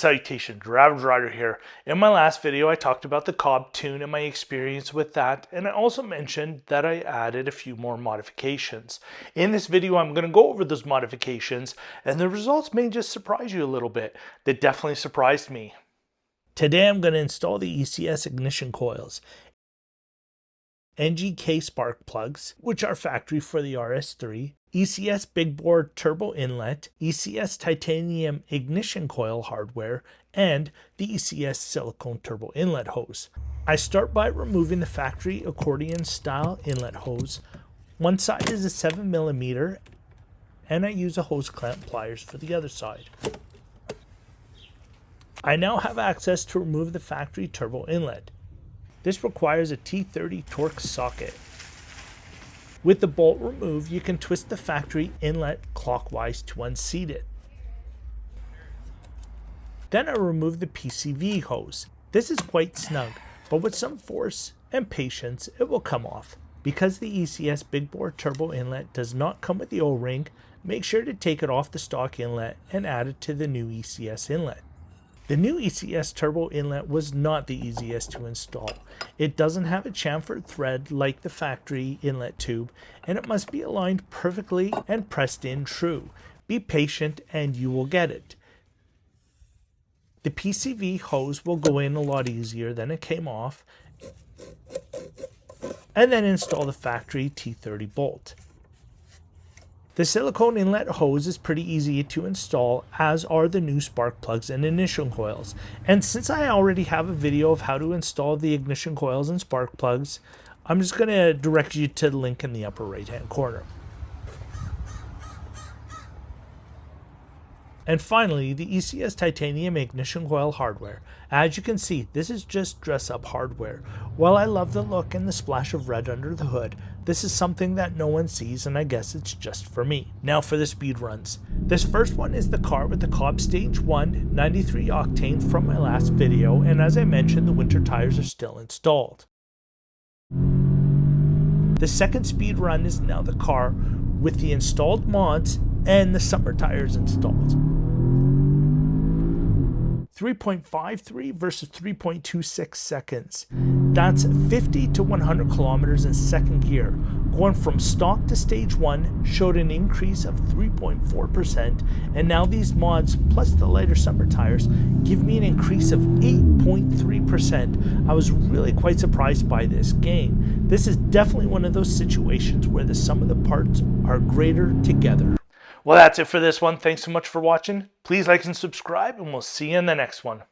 salutations, Ravage Rider here. In my last video, I talked about the Cobb tune and my experience with that, and I also mentioned that I added a few more modifications. In this video, I'm going to go over those modifications, and the results may just surprise you a little bit. They definitely surprised me. Today, I'm going to install the ECS ignition coils, NGK spark plugs, which are factory for the RS3, ECS big bore turbo inlet, ECS titanium ignition coil hardware, and the ECS silicone turbo inlet hose. I start by removing the factory accordion style inlet hose. One side is a 7mm, and I use a hose clamp pliers for the other side. I now have access to remove the factory turbo inlet. This requires a T30 Torx socket. With the bolt removed, you can twist the factory inlet clockwise to unseat it. Then I remove the PCV hose. This is quite snug, but with some force and patience, it will come off. Because the ECS big bore turbo inlet does not come with the O-ring, make sure to take it off the stock inlet and add it to the new ECS inlet. The new ECS turbo inlet was not the easiest to install. It doesn't have a chamfered thread like the factory inlet tube, and it must be aligned perfectly and pressed in true. Be patient and you will get it. The PCV hose will go in a lot easier than it came off, and then install the factory T30 bolt. The silicone inlet hose is pretty easy to install, as are the new spark plugs and ignition coils. And since I already have a video of how to install the ignition coils and spark plugs, I'm just going to direct you to the link in the upper right hand corner. And finally, the ECS titanium ignition coil hardware. As you can see, this is just dress-up hardware. While I love the look and the splash of red under the hood, this is something that no one sees, and I guess it's just for me. Now for the speed runs. This first one is the car with the Cobb Stage 1 93 octane from my last video, and as I mentioned, the winter tires are still installed. The second speed run is now the car with the installed mods and the summer tires installed. 3.53 versus 3.26 seconds. That's 50 to 100 kilometers in second gear. Going from stock to stage 1 showed an increase of 3.4%, and now these mods plus the lighter summer tires give me an increase of 8.3%. I was really quite surprised by this gain. This is definitely one of those situations where the sum of the parts are greater together. Well, that's it for this one. Thanks so much for watching. Please like and subscribe, and we'll see you in the next one.